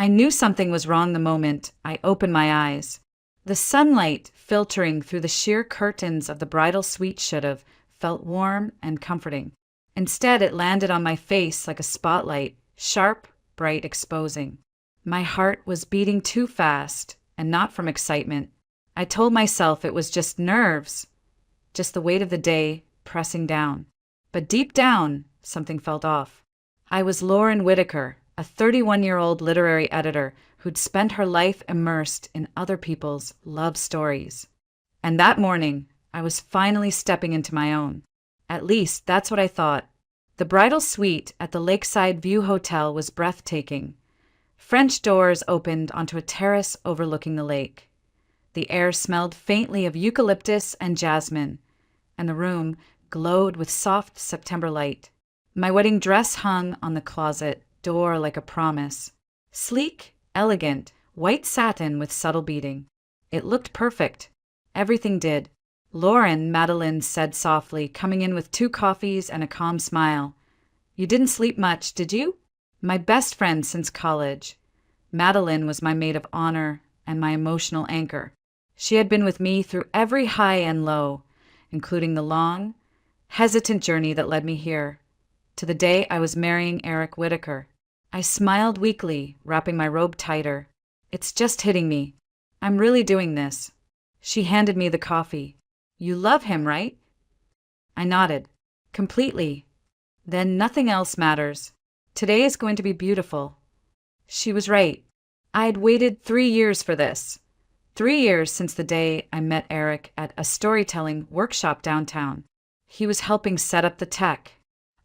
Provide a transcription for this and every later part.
I knew something was wrong the moment I opened my eyes. The sunlight filtering through the sheer curtains of the bridal suite should have felt warm and comforting. Instead, it landed on my face like a spotlight, sharp, bright, exposing. My heart was beating too fast, and not from excitement. I told myself it was just nerves, just the weight of the day pressing down. But deep down, something felt off. I was Lauren Whitaker, a 31-year-old literary editor who'd spent her life immersed in other people's love stories. And that morning, I was finally stepping into my own. At least, that's what I thought. The bridal suite at the Lakeside View Hotel was breathtaking. French doors opened onto a terrace overlooking the lake. The air smelled faintly of eucalyptus and jasmine, and the room glowed with soft September light. My wedding dress hung on the closet door like a promise. Sleek, elegant, white satin with subtle beading. It looked perfect. Everything did. "Lauren," Madeline said softly, coming in with 2 coffees and a calm smile. "You didn't sleep much, did you?" My best friend since college. Madeline was my maid of honor and my emotional anchor. She had been with me through every high and low, including the long, hesitant journey that led me here, to the day I was marrying Eric Whitaker. I smiled weakly, wrapping my robe tighter. "It's just hitting me. I'm really doing this." She handed me the coffee. "You love him, right?" I nodded. "Completely. Then nothing else matters. Today is going to be beautiful." She was right. I'd waited 3 years for this. 3 years since the day I met Eric at a storytelling workshop downtown. He was helping set up the tech.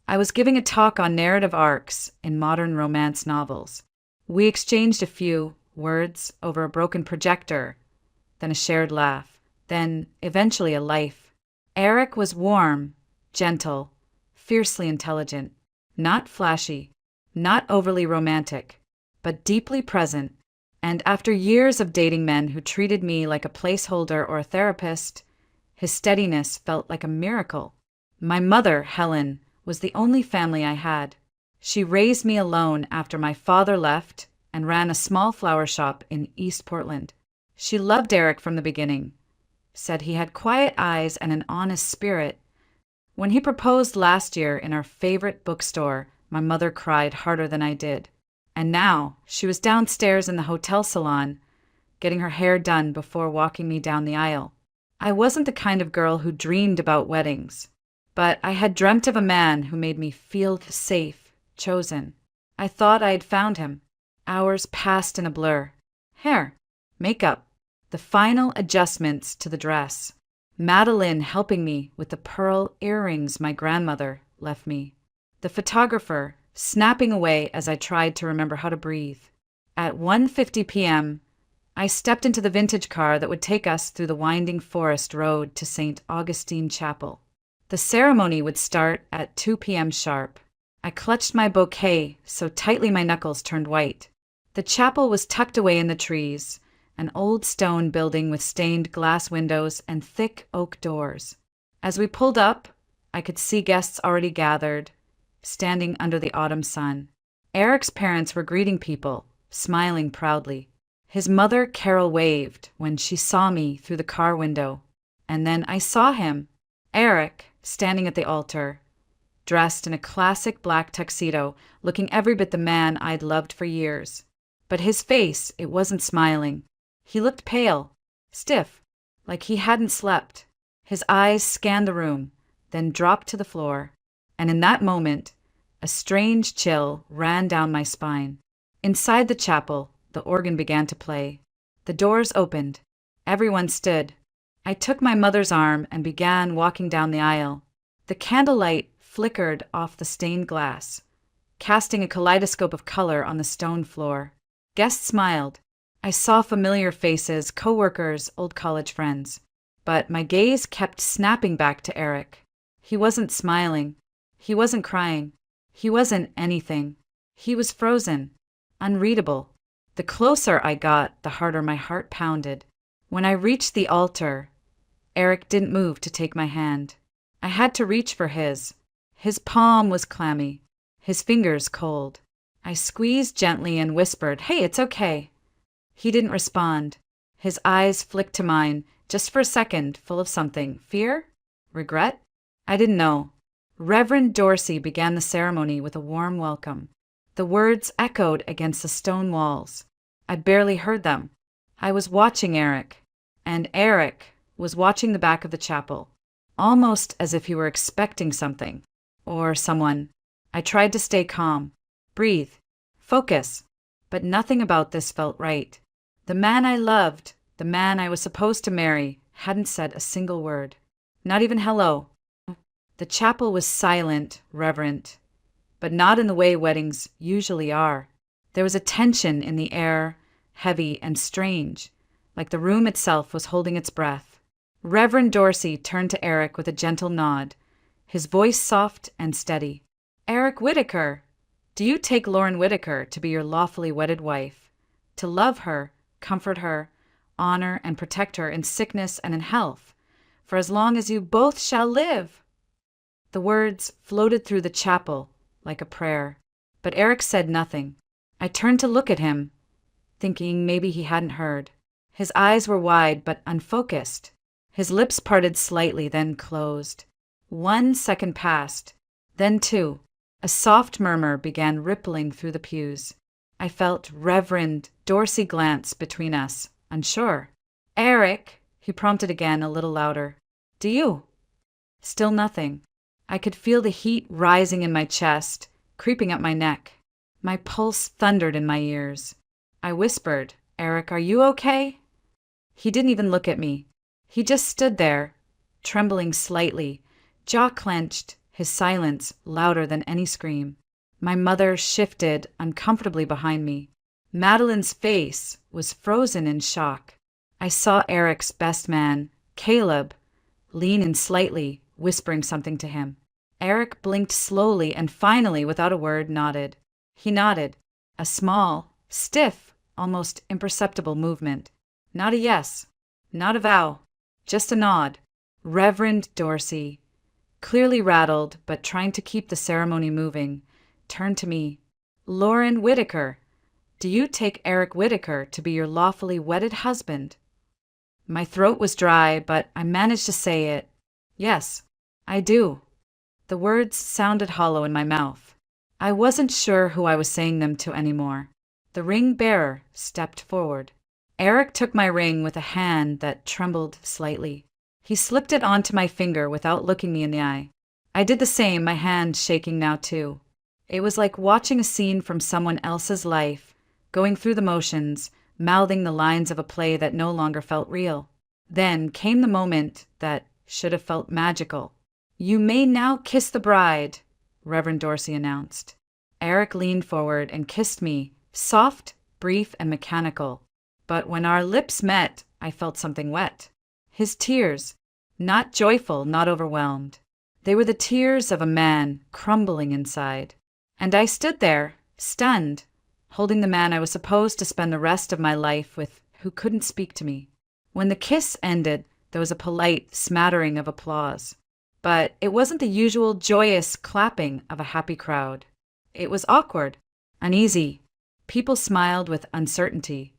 I was giving a talk on narrative arcs in modern romance novels. We exchanged a few words over a broken projector, then a shared laugh, then eventually a life. Eric was warm, gentle, fiercely intelligent, not flashy, not overly romantic, but deeply present. And after years of dating men who treated me like a placeholder or a therapist, his steadiness felt like a miracle. My mother, Helen, was the only family I had. She raised me alone after my father left and ran a small flower shop in East Portland. She loved Eric from the beginning, said he had quiet eyes and an honest spirit. When he proposed last year in our favorite bookstore, my mother cried harder than I did. And now she was downstairs in the hotel salon, getting her hair done before walking me down the aisle. I wasn't the kind of girl who dreamed about weddings, but I had dreamt of a man who made me feel safe, chosen. I thought I had found him. Hours passed in a blur. Hair, makeup, the final adjustments to the dress. Madeline helping me with the pearl earrings my grandmother left me. The photographer snapping away as I tried to remember how to breathe. At 1:50 p.m., I stepped into the vintage car that would take us through the winding forest road to St. Augustine Chapel. The ceremony would start at 2 p.m. sharp. I clutched my bouquet so tightly my knuckles turned white. The chapel was tucked away in the trees, an old stone building with stained glass windows and thick oak doors. As we pulled up, I could see guests already gathered, standing under the autumn sun. Eric's parents were greeting people, smiling proudly. His mother, Carol, waved when she saw me through the car window. And then I saw him, Eric, standing at the altar, dressed in a classic black tuxedo, looking every bit the man I'd loved for years. But his face, it wasn't smiling. He looked pale, stiff, like he hadn't slept. His eyes scanned the room, then dropped to the floor. And in that moment, a strange chill ran down my spine. Inside the chapel, the organ began to play. The doors opened. Everyone stood. I took my mother's arm and began walking down the aisle. The candlelight flickered off the stained glass, casting a kaleidoscope of color on the stone floor. Guests smiled. I saw familiar faces, coworkers, old college friends. But my gaze kept snapping back to Eric. He wasn't smiling. He wasn't crying. He wasn't anything. He was frozen, unreadable. The closer I got, the harder my heart pounded. When I reached the altar, Eric didn't move to take my hand. I had to reach for his. His palm was clammy, his fingers cold. I squeezed gently and whispered, "Hey, it's okay." He didn't respond. His eyes flicked to mine, just for a second, full of something. Fear? Regret? I didn't know. Reverend Dorsey began the ceremony with a warm welcome. The words echoed against the stone walls. I barely heard them. I was watching Eric, and Eric was watching the back of the chapel, almost as if he were expecting something, or someone. I tried to stay calm, breathe, focus, but nothing about this felt right. The man I loved, the man I was supposed to marry, hadn't said a single word. Not even hello. The chapel was silent, reverent, but not in the way weddings usually are. There was a tension in the air, heavy and strange, like the room itself was holding its breath. Reverend Dorsey turned to Eric with a gentle nod, his voice soft and steady. "Eric Whittaker, do you take Lauren Whittaker to be your lawfully wedded wife, to love her, comfort her, honor and protect her in sickness and in health, for as long as you both shall live?" The words floated through the chapel like a prayer, but Eric said nothing. I turned to look at him, thinking maybe he hadn't heard. His eyes were wide but unfocused. His lips parted slightly, then closed. 1 second passed, then 2. A soft murmur began rippling through the pews. I felt Reverend Dorsey glance between us, unsure. "Eric," he prompted again, a little louder. "Do you?" Still nothing. I could feel the heat rising in my chest, creeping up my neck. My pulse thundered in my ears. I whispered, "Eric, are you okay?" He didn't even look at me. He just stood there, trembling slightly, jaw clenched, his silence louder than any scream. My mother shifted uncomfortably behind me. Madeline's face was frozen in shock. I saw Eric's best man, Caleb, lean in slightly, whispering something to him. Eric blinked slowly and finally, without a word, nodded. He nodded, a small, stiff, almost imperceptible movement. Not a yes, not a vow, just a nod. Reverend Dorsey, clearly rattled but trying to keep the ceremony moving, turned to me. "Lauren Whittaker, do you take Eric Whittaker to be your lawfully wedded husband?" My throat was dry, but I managed to say it. "Yes, I do." The words sounded hollow in my mouth. I wasn't sure who I was saying them to anymore. The ring bearer stepped forward. Eric took my ring with a hand that trembled slightly. He slipped it onto my finger without looking me in the eye. I did the same, my hand shaking now too. It was like watching a scene from someone else's life, going through the motions, mouthing the lines of a play that no longer felt real. Then came the moment that should have felt magical. "You may now kiss the bride," Reverend Dorsey announced. Eric leaned forward and kissed me, soft, brief, and mechanical. But when our lips met, I felt something wet. His tears, not joyful, not overwhelmed. They were the tears of a man crumbling inside. And I stood there, stunned, holding the man I was supposed to spend the rest of my life with, who couldn't speak to me. When the kiss ended, there was a polite smattering of applause. But it wasn't the usual joyous clapping of a happy crowd. It was awkward, uneasy. People smiled with uncertainty,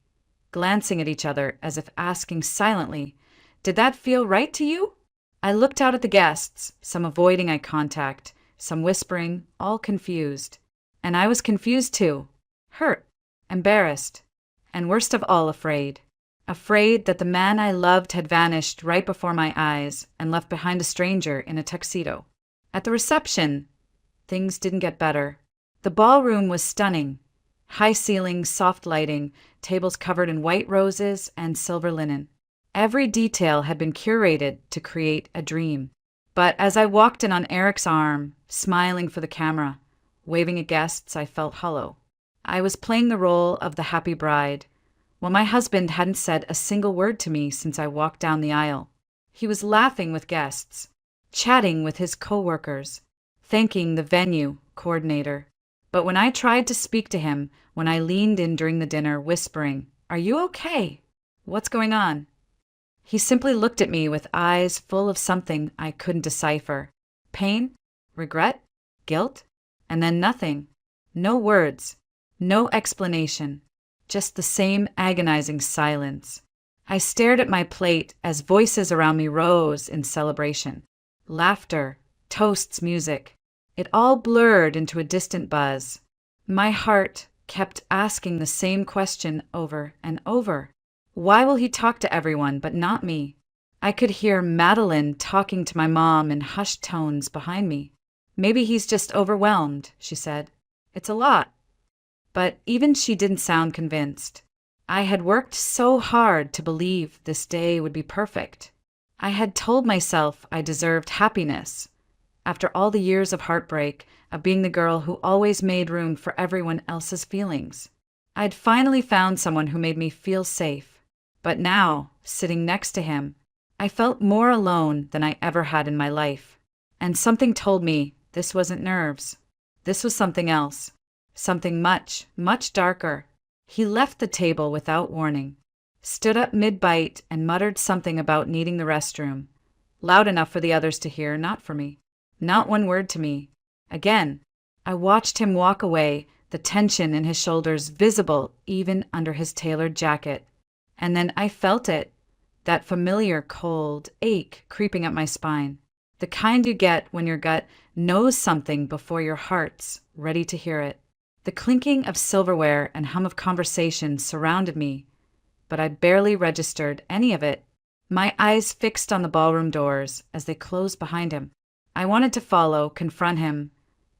glancing at each other as if asking silently, "Did that feel right to you?" I looked out at the guests, some avoiding eye contact, some whispering, all confused. And I was confused too, hurt, embarrassed, and worst of all, afraid. Afraid that the man I loved had vanished right before my eyes and left behind a stranger in a tuxedo. At the reception, things didn't get better. The ballroom was stunning. High ceilings, soft lighting, tables covered in white roses and silver linen. Every detail had been curated to create a dream. But as I walked in on Eric's arm, smiling for the camera, waving at guests, I felt hollow. I was playing the role of the happy bride, while my husband hadn't said a single word to me since I walked down the aisle. He was laughing with guests, chatting with his co-workers, thanking the venue coordinator. But when I tried to speak to him, when I leaned in during the dinner, whispering, "Are you okay? What's going on?" He simply looked at me with eyes full of something I couldn't decipher. Pain? Regret? Guilt? And then nothing. No words. No explanation, just the same agonizing silence. I stared at my plate as voices around me rose in celebration. Laughter, toasts, music. It all blurred into a distant buzz. My heart kept asking the same question over and over. Why will he talk to everyone but not me? I could hear Madeline talking to my mom in hushed tones behind me. Maybe he's just overwhelmed, she said. It's a lot. But even she didn't sound convinced. I had worked so hard to believe this day would be perfect. I had told myself I deserved happiness. After all the years of heartbreak, of being the girl who always made room for everyone else's feelings. I'd finally found someone who made me feel safe. But now, sitting next to him, I felt more alone than I ever had in my life. And something told me this wasn't nerves. This was something else. Something much, much darker. He left the table without warning, stood up mid-bite and muttered something about needing the restroom. Loud enough for the others to hear, not for me. Not one word to me. Again, I watched him walk away, the tension in his shoulders visible even under his tailored jacket. And then I felt it, that familiar cold ache creeping up my spine. The kind you get when your gut knows something before your heart's ready to hear it. The clinking of silverware and hum of conversation surrounded me, but I barely registered any of it. My eyes fixed on the ballroom doors as they closed behind him. I wanted to follow, confront him,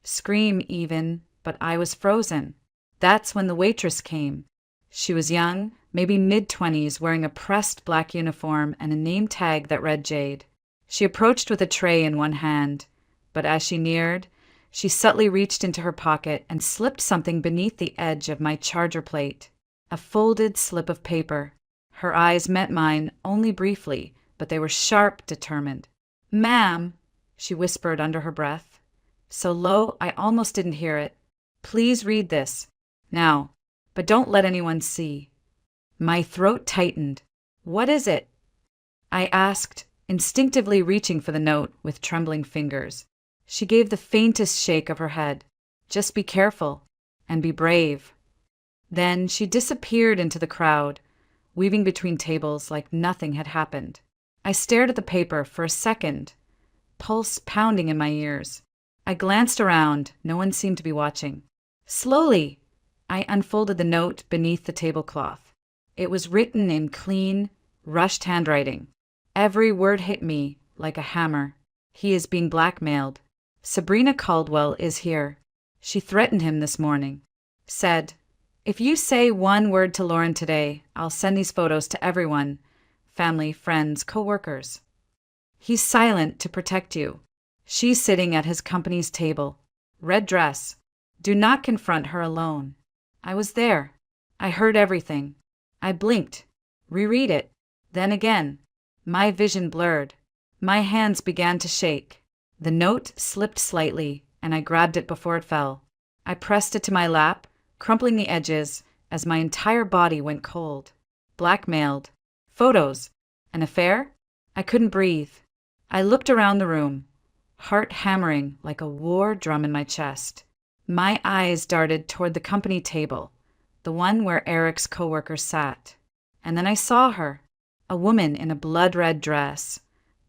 scream even, but I was frozen. That's when the waitress came. She was young, maybe mid-20s, wearing a pressed black uniform and a name tag that read Jade. She approached with a tray in one hand, but as she neared, she subtly reached into her pocket and slipped something beneath the edge of my charger plate. A folded slip of paper. Her eyes met mine only briefly, but they were sharp, determined. "Ma'am," she whispered under her breath, so low I almost didn't hear it. "Please read this. Now, but don't let anyone see." My throat tightened. "What is it?" I asked, instinctively reaching for the note with trembling fingers. She gave the faintest shake of her head. "Just be careful, and be brave." Then she disappeared into the crowd, weaving between tables like nothing had happened. I stared at the paper for a second, pulse pounding in my ears. I glanced around. No one seemed to be watching. Slowly, I unfolded the note beneath the tablecloth. It was written in clean, rushed handwriting. Every word hit me like a hammer. He is being blackmailed. Sabrina Caldwell is here. She threatened him this morning. Said, "If you say one word to Lauren today, I'll send these photos to everyone. Family, friends, co-workers. He's silent to protect you. She's sitting at his company's table. Red dress. Do not confront her alone." I was there. I heard everything. I blinked. Reread it. Then again. My vision blurred. My hands began to shake. The note slipped slightly, and I grabbed it before it fell. I pressed it to my lap, crumpling the edges as my entire body went cold. Blackmailed. Photos. An affair? I couldn't breathe. I looked around the room, heart hammering like a war drum in my chest. My eyes darted toward the company table, the one where Eric's coworkers sat. And then I saw her, a woman in a blood-red dress,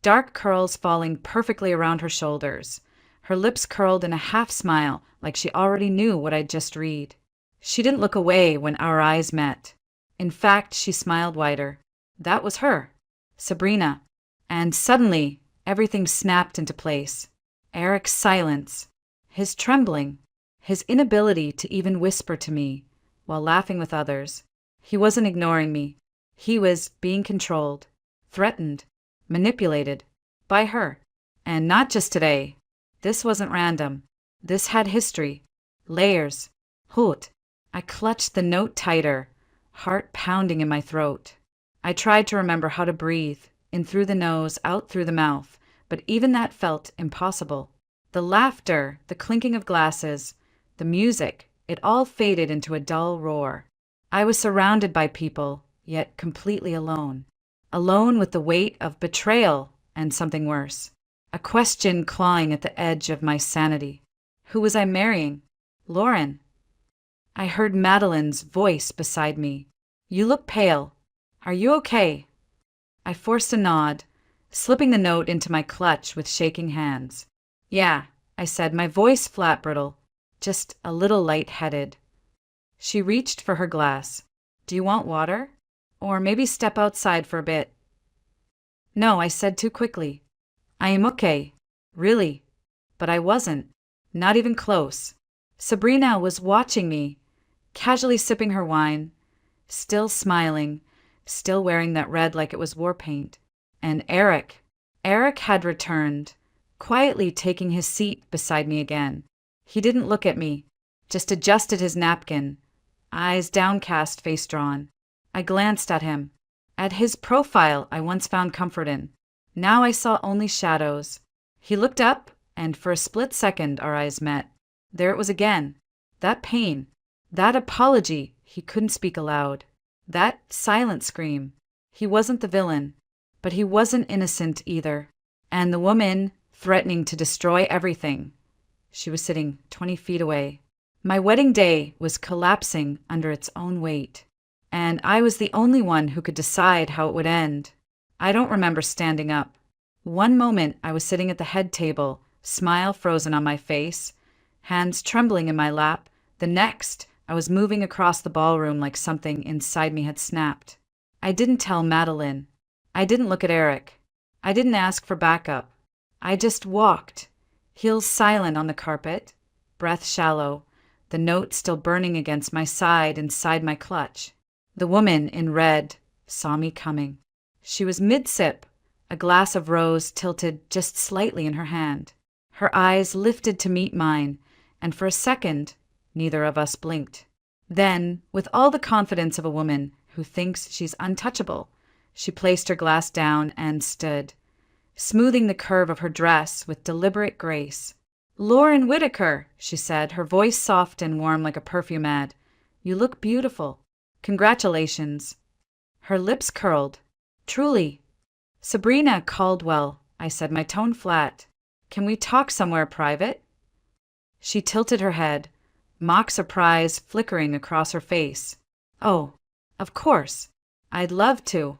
dark curls falling perfectly around her shoulders, her lips curled in a half-smile like she already knew what I'd just read. She didn't look away when our eyes met. In fact, she smiled wider. That was her, Sabrina. And suddenly, everything snapped into place. Eric's silence, his trembling, his inability to even whisper to me while laughing with others. He wasn't ignoring me. He was being controlled, threatened, manipulated by her. And not just today. This wasn't random. This had history, layers. Hoot. I clutched the note tighter, heart pounding in my throat. I tried to remember how to breathe, in through the nose, out through the mouth, but even that felt impossible. The laughter, the clinking of glasses, the music, it all faded into a dull roar. I was surrounded by people, yet completely alone. Alone with the weight of betrayal and something worse. A question clawing at the edge of my sanity. Who was I marrying? Lauren. I heard Madeline's voice beside me. "You look pale. Are you okay?" I forced a nod, slipping the note into my clutch with shaking hands. "Yeah," I said, my voice flat brittle, just a little light-headed. She reached for her glass. "Do you want water? Or maybe step outside for a bit?" "No," I said too quickly. "I am okay. Really." But I wasn't. Not even close. Sabrina was watching me, casually sipping her wine, still smiling, still wearing that red like it was war paint. And Eric. Eric had returned, quietly taking his seat beside me again. He didn't look at me, just adjusted his napkin, eyes downcast, face drawn. I glanced at him. At his profile I once found comfort in. Now I saw only shadows. He looked up, and for a split second our eyes met. There it was again. That pain. That apology he couldn't speak aloud. That silent scream. He wasn't the villain, but he wasn't innocent either. And the woman, threatening to destroy everything. She was sitting 20 feet away. My wedding day was collapsing under its own weight. And I was the only one who could decide how it would end. I don't remember standing up. One moment I was sitting at the head table, smile frozen on my face, hands trembling in my lap. The next, I was moving across the ballroom like something inside me had snapped. I didn't tell Madeline. I didn't look at Eric. I didn't ask for backup. I just walked, heels silent on the carpet, breath shallow, the note still burning against my side inside my clutch. The woman in red saw me coming. She was mid-sip, a glass of rose tilted just slightly in her hand. Her eyes lifted to meet mine, and for a second, neither of us blinked. Then, with all the confidence of a woman who thinks she's untouchable, she placed her glass down and stood, smoothing the curve of her dress with deliberate grace. "Lauren Whitaker," she said, her voice soft and warm like a perfume ad. "You look beautiful. Congratulations." Her lips curled. "Truly." "Sabrina Caldwell," I said, my tone flat. "Can we talk somewhere private?" She tilted her head, mock surprise flickering across her face. "Oh, of course. I'd love to."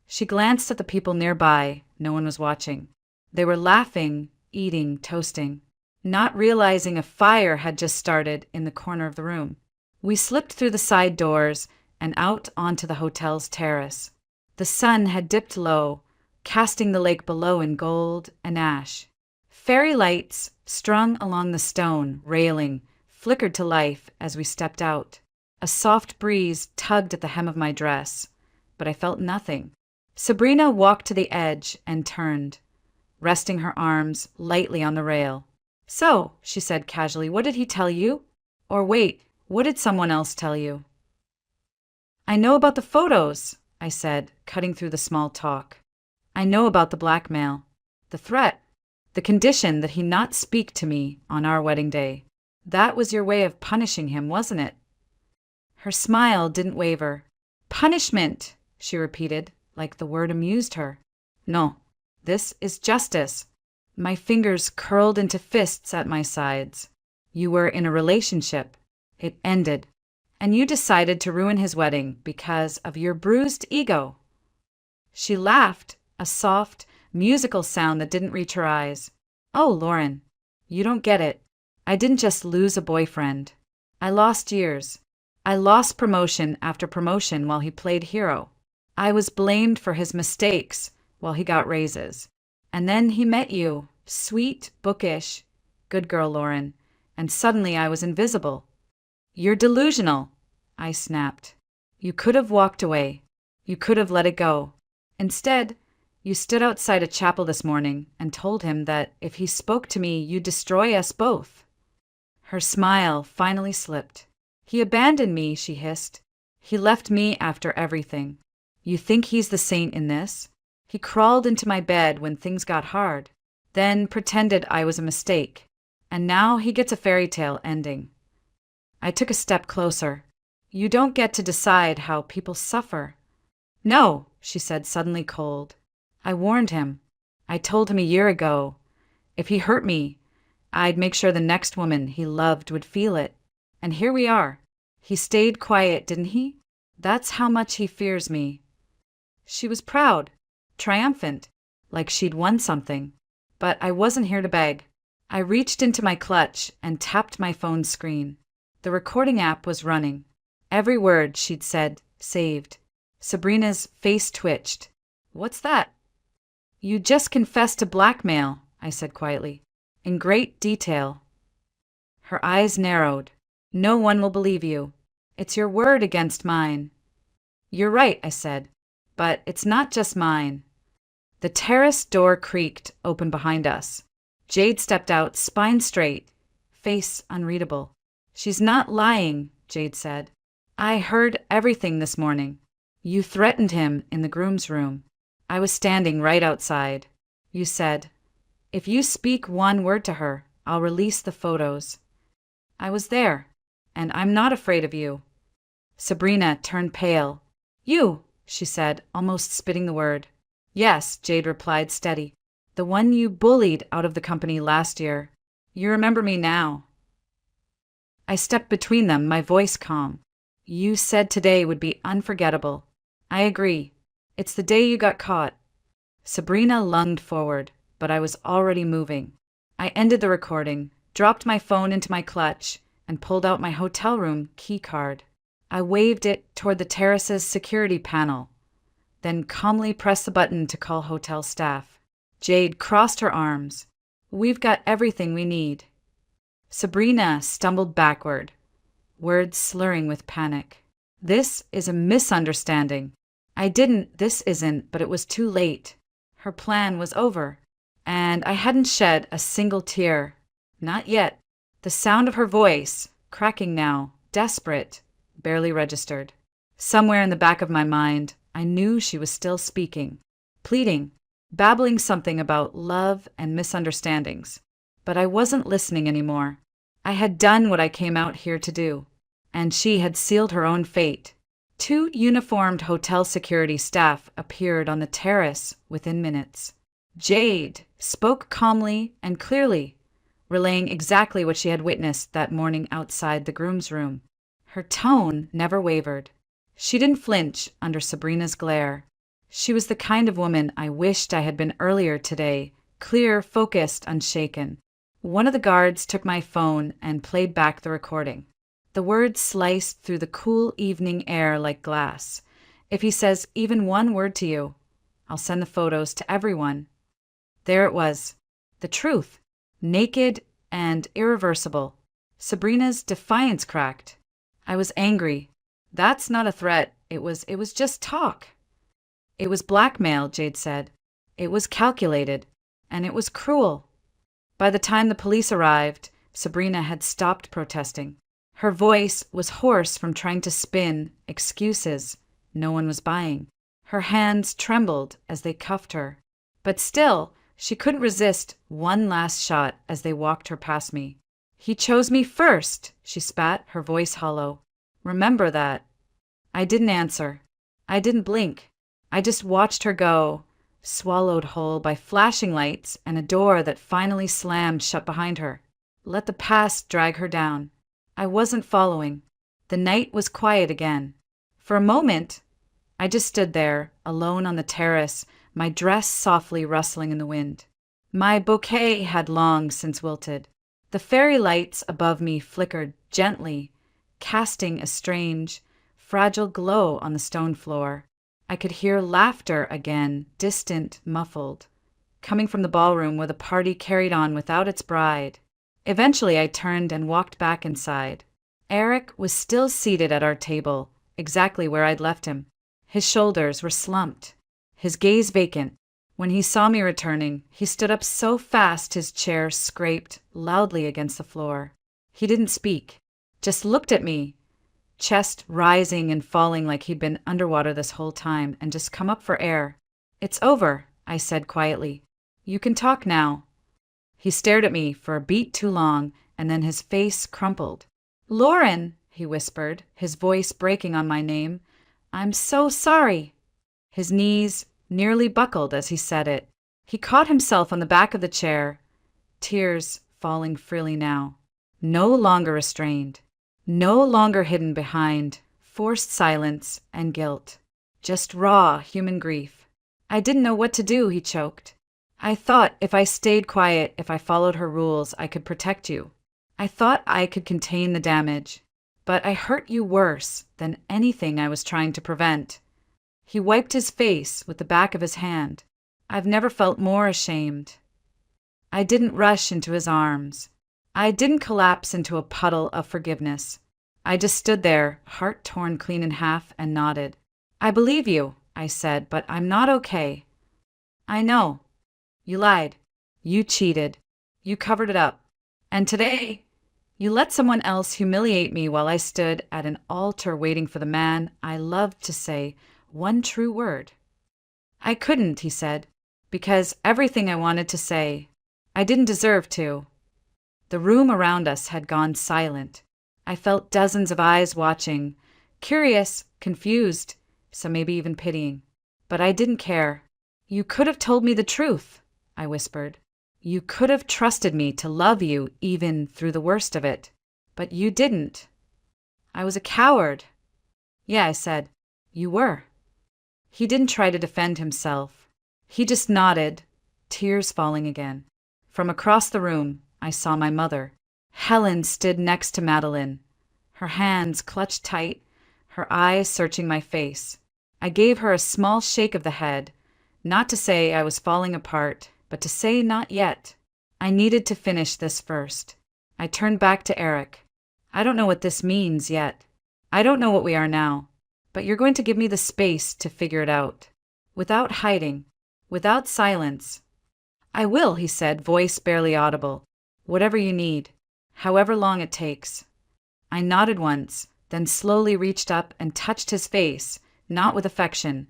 She glanced at the people nearby. No one was watching. They were laughing, eating, toasting, not realizing a fire had just started in the corner of the room. We slipped through the side doors and out onto the hotel's terrace. The sun had dipped low, casting the lake below in gold and ash. Fairy lights, strung along the stone railing, flickered to life as we stepped out. A soft breeze tugged at the hem of my dress, but I felt nothing. Sabrina walked to the edge and turned, resting her arms lightly on the rail. "So," she said casually, "what did he tell you? Or wait, what did someone else tell you?" "I know about the photos," I said, cutting through the small talk. "I know about the blackmail, the threat, the condition that he not speak to me on our wedding day. That was your way of punishing him, wasn't it?" Her smile didn't waver. "Punishment," she repeated, like the word amused her. "No, this is justice." My fingers curled into fists at my sides. "You were in a relationship. It ended. And you decided to ruin his wedding because of your bruised ego." She laughed, a soft, musical sound that didn't reach her eyes. "Oh, Lauren, you don't get it. I didn't just lose a boyfriend. I lost years. I lost promotion after promotion while he played hero. I was blamed for his mistakes while he got raises. And then he met you, sweet, bookish, good girl Lauren, and suddenly I was invisible." "You're delusional," I snapped. "You could have walked away. You could have let it go. Instead, you stood outside a chapel this morning and told him that if he spoke to me, you'd destroy us both." Her smile finally slipped. "He abandoned me," she hissed. "He left me after everything. You think he's the saint in this? He crawled into my bed when things got hard, then pretended I was a mistake, and now he gets a fairy tale ending." I took a step closer. "You don't get to decide how people suffer." "No," she said, suddenly cold. "I warned him. I told him a year ago, if he hurt me, I'd make sure the next woman he loved would feel it. And here we are. He stayed quiet, didn't he? That's how much he fears me. She was proud, triumphant, like she'd won something. But I wasn't here to beg. I reached into my clutch and tapped my phone's screen. The recording app was running. Every word she'd said saved. Sabrina's face twitched. "What's that?" "You just confessed to blackmail," I said quietly, "in great detail." Her eyes narrowed. "No one will believe you. It's your word against mine." "You're right," I said, "but it's not just mine." The terrace door creaked open behind us. Jade stepped out, spine straight, face unreadable. "She's not lying," Jade said. "I heard everything this morning. You threatened him in the groom's room. I was standing right outside. You said, 'If you speak one word to her, I'll release the photos.' I was there, and I'm not afraid of you." Sabrina turned pale. "You," she said, almost spitting the word. "Yes," Jade replied, steady. "The one you bullied out of the company last year. You remember me now." I stepped between them, my voice calm. "You said today would be unforgettable. I agree. It's the day you got caught." Sabrina lunged forward, but I was already moving. I ended the recording, dropped my phone into my clutch, and pulled out my hotel room key card. I waved it toward the terrace's security panel, then calmly pressed the button to call hotel staff. Jade crossed her arms. "We've got everything we need." Sabrina stumbled backward, words slurring with panic. "This is a misunderstanding. This isn't, but it was too late. Her plan was over, and I hadn't shed a single tear. Not yet." The sound of her voice, cracking now, desperate, barely registered. Somewhere in the back of my mind, I knew she was still speaking, pleading, babbling something about love and misunderstandings. But I wasn't listening anymore. I had done what I came out here to do, and she had sealed her own fate. 2 uniformed hotel security staff appeared on the terrace within minutes. Jade spoke calmly and clearly, relaying exactly what she had witnessed that morning outside the groom's room. Her tone never wavered. She didn't flinch under Sabrina's glare. She was the kind of woman I wished I had been earlier today, clear, focused, unshaken. One of the guards took my phone and played back the recording. The words sliced through the cool evening air like glass. "If he says even one word to you, I'll send the photos to everyone." There it was. The truth. Naked and irreversible. Sabrina's defiance cracked. I was angry. "That's not a threat. It was just talk." "It was blackmail," Jade said. "It was calculated, and it was cruel." By the time the police arrived, Sabrina had stopped protesting. Her voice was hoarse from trying to spin excuses no one was buying. Her hands trembled as they cuffed her. But still, she couldn't resist one last shot as they walked her past me. "He chose me first," she spat, her voice hollow. "Remember that." I didn't answer. I didn't blink. I just watched her go, swallowed whole by flashing lights and a door that finally slammed shut behind her. Let the past drag her down. I wasn't following. The night was quiet again. For a moment, I just stood there, alone on the terrace, my dress softly rustling in the wind. My bouquet had long since wilted. The fairy lights above me flickered gently, casting a strange, fragile glow on the stone floor. I could hear laughter again, distant, muffled, coming from the ballroom where the party carried on without its bride. Eventually, I turned and walked back inside. Eric was still seated at our table, exactly where I'd left him. His shoulders were slumped, his gaze vacant. When he saw me returning, he stood up so fast his chair scraped loudly against the floor. He didn't speak, just looked at me, chest rising and falling like he'd been underwater this whole time and just come up for air. "It's over," I said quietly. "You can talk now." He stared at me for a beat too long, and then his face crumpled. "Lauren," he whispered, his voice breaking on my name. "I'm so sorry." His knees nearly buckled as he said it. He caught himself on the back of the chair, tears falling freely now, no longer restrained. No longer hidden behind forced silence and guilt. Just raw human grief. I didn't know what to do, he choked. I thought if I stayed quiet, if I followed her rules, I could protect you. I thought I could contain the damage. But I hurt you worse than anything I was trying to prevent. He wiped his face with the back of his hand. I've never felt more ashamed. I didn't rush into his arms. I didn't collapse into a puddle of forgiveness. I just stood there, heart torn clean in half, and nodded. I believe you, I said, but I'm not okay. I know. You lied. You cheated. You covered it up. And today, you let someone else humiliate me while I stood at an altar waiting for the man I loved to say one true word. I couldn't, he said, because everything I wanted to say, I didn't deserve to. The room around us had gone silent. I felt dozens of eyes watching, curious, confused, some maybe even pitying. But I didn't care. You could have told me the truth, I whispered. You could have trusted me to love you even through the worst of it. But you didn't. I was a coward. Yeah, I said. You were. He didn't try to defend himself. He just nodded, tears falling again. From across the room, I saw my mother. Helen stood next to Madeline, her hands clutched tight, her eyes searching my face. I gave her a small shake of the head, not to say I was falling apart, but to say not yet. I needed to finish this first. I turned back to Eric. I don't know what this means yet. I don't know what we are now, but you're going to give me the space to figure it out. Without hiding, without silence. I will, he said, voice barely audible. Whatever you need, however long it takes. I nodded once, then slowly reached up and touched his face, not with affection,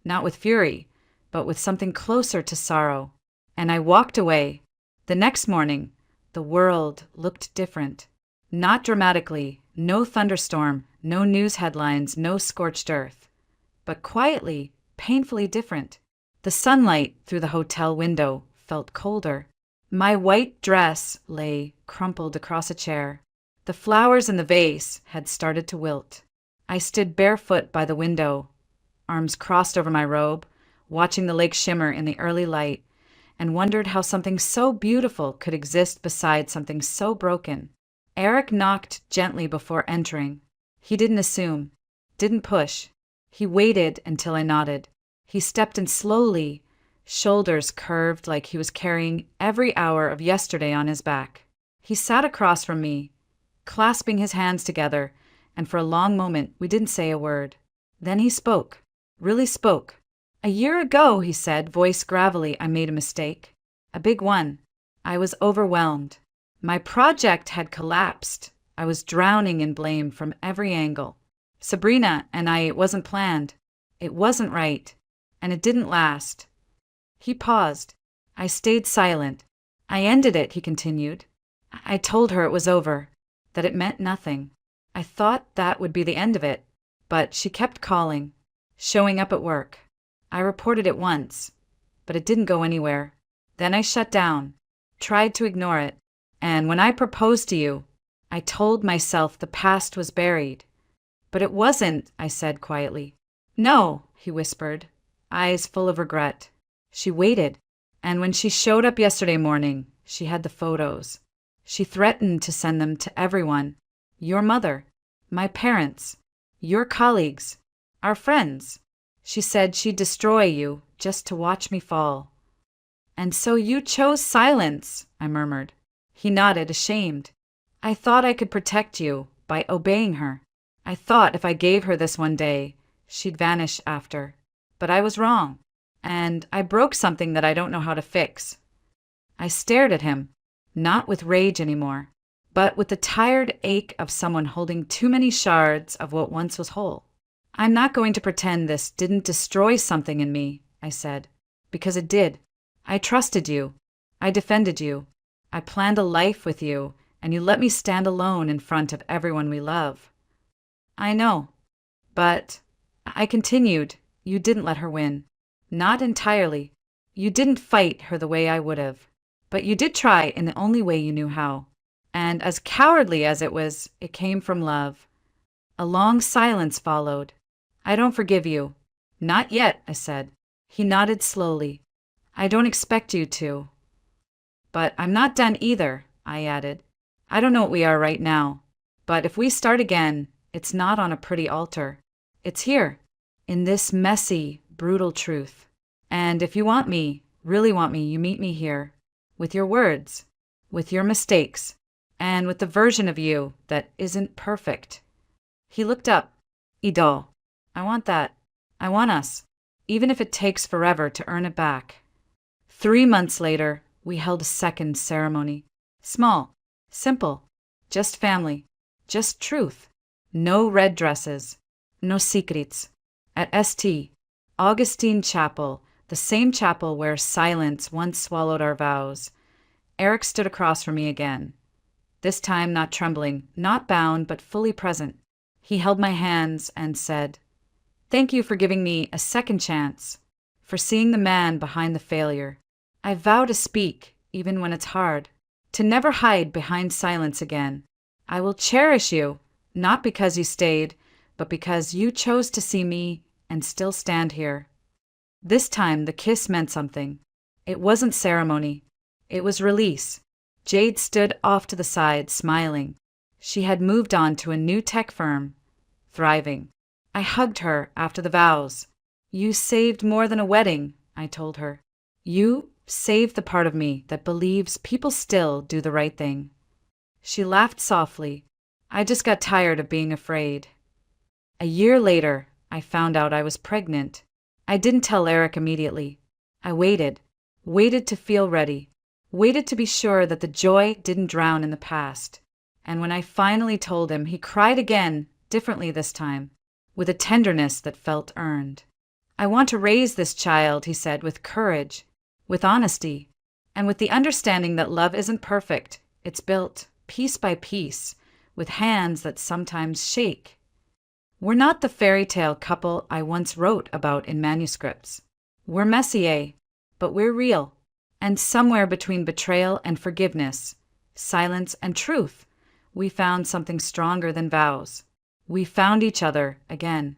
not with fury, but with something closer to sorrow. And I walked away. The next morning, the world looked different. Not dramatically, no thunderstorm, no news headlines, no scorched earth. But quietly, painfully different. The sunlight through the hotel window felt colder. My white dress lay crumpled across a chair. The flowers in the vase had started to wilt. I stood barefoot by the window, arms crossed over my robe, watching the lake shimmer in the early light, and wondered how something so beautiful could exist beside something so broken. Eric knocked gently before entering. He didn't assume, didn't push. He waited until I nodded. He stepped in slowly, shoulders curved like he was carrying every hour of yesterday on his back. He sat across from me, clasping his hands together, and for a long moment we didn't say a word. Then he spoke, really spoke. "A year ago," he said, voice gravelly, "I made a mistake. A big one. I was overwhelmed. My project had collapsed. I was drowning in blame from every angle. Sabrina and I, it wasn't planned. It wasn't right. And it didn't last." He paused. I stayed silent. "I ended it," he continued. "I told her it was over, that it meant nothing. I thought that would be the end of it. But she kept calling, showing up at work. I reported it once, but it didn't go anywhere. Then I shut down, tried to ignore it. And when I proposed to you, I told myself the past was buried. But it wasn't," I said quietly. "No," he whispered, eyes full of regret. "She waited. And when she showed up yesterday morning, she had the photos. She threatened to send them to everyone. Your mother, my parents, your colleagues, our friends. She said she'd destroy you just to watch me fall." "And so you chose silence," I murmured. He nodded, ashamed. "I thought I could protect you by obeying her. I thought if I gave her this one day, she'd vanish after. But I was wrong. And I broke something that I don't know how to fix." I stared at him, not with rage anymore, but with the tired ache of someone holding too many shards of what once was whole. "I'm not going to pretend this didn't destroy something in me," I said, "because it did. I trusted you. I defended you. I planned a life with you, and you let me stand alone in front of everyone we love." "I know. But," I continued, "you didn't let her win. Not entirely. You didn't fight her the way I would have. But you did try in the only way you knew how. And as cowardly as it was, it came from love. A long silence followed. I don't forgive you. Not yet, I said. He nodded slowly. I don't expect you to. But I'm not done either, I added. I don't know what we are right now. But if we start again, it's not on a pretty altar. It's here, in this messy, brutal truth. And if you want me, really want me, you meet me here. With your words, with your mistakes, and with the version of you that isn't perfect. He looked up. Idol. I want that. I want us. Even if it takes forever to earn it back. 3 months later, we held a second ceremony. Small. Simple. Just family. Just truth. No red dresses. No secrets. At St. Augustine Chapel, the same chapel where silence once swallowed our vows, Eric stood across from me again. This time not trembling, not bound, but fully present. He held my hands and said, "Thank you for giving me a second chance, for seeing the man behind the failure. I vow to speak, even when it's hard, to never hide behind silence again. I will cherish you, not because you stayed, but because you chose to see me and still stand here." This time the kiss meant something. It wasn't ceremony. It was release. Jade stood off to the side, smiling. She had moved on to a new tech firm, thriving. I hugged her after the vows. "You saved more than a wedding," I told her. "You saved the part of me that believes people still do the right thing." She laughed softly. I just got tired of being afraid. A year later, I found out I was pregnant. I didn't tell Eric immediately. I waited to feel ready, waited to be sure that the joy didn't drown in the past. And when I finally told him, he cried again, differently this time, with a tenderness that felt earned. "I want to raise this child," he said, "with courage, with honesty, and with the understanding that love isn't perfect. It's built, piece by piece, with hands that sometimes shake. We're not the fairy tale couple I once wrote about in manuscripts. We're messy, but we're real. And somewhere between betrayal and forgiveness, silence and truth, we found something stronger than vows. We found each other again."